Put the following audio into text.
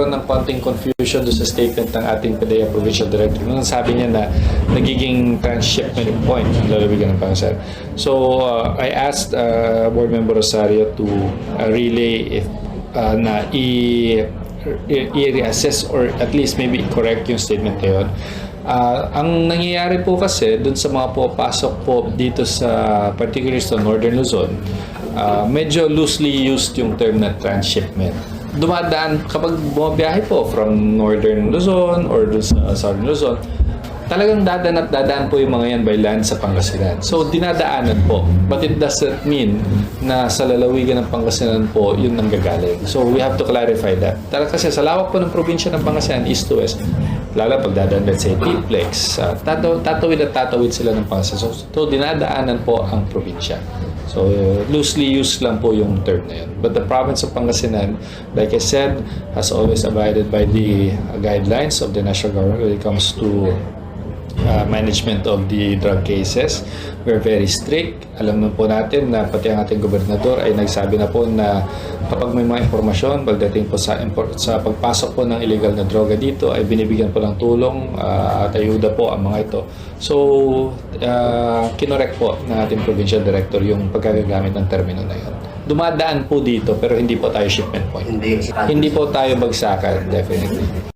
ng konting confusion doon sa statement ng ating PDEA Provincial Director. Nung sabi niya na nagiging transshipment point ang lalawigan ng Pangasinan. So, I asked Board Member Rosario to relay if na i-reassess or at least maybe correct yung statement na yun. Ang nangyayari po kasi dun sa mga pupasok po dito sa particularly sa Northern Luzon, medyo loosely used yung term na transshipment. Dumadaan kapag bumabiyahe po from Northern Luzon or sa Southern Luzon, talagang dadaan po yung mga yan by land sa Pangasinan. So, dinadaanan po. But it doesn't mean na sa lalawigan ng Pangasinan po, yun nanggagaling. So, we have to clarify that. Talaga kasi sa lawak po ng probinsya ng Pangasinan, east to west, lalo pag dadaan, let's say, T-Plex, tatawid sila ng Pangasinan. So, dinadaanan po ang probinsya. So, loosely used lang po yung term na yun. But the province of Pangasinan, like I said, has always abided by the guidelines of the national government when it comes to management of the drug cases. We're very strict. Alam na po natin na pati ang ating gobernador ay nagsabi na po na kapag may mga impormasyon pagdating po sa pagpasok po ng illegal na droga dito ay binibigyan po ng tulong at ayuda po ang mga ito. So, kinorek po ng ating provincial director yung pagkagagamit ng termino na yun. Dumadaan po dito pero hindi po tayo shipment point. Hindi po tayo bagsakan, definitely.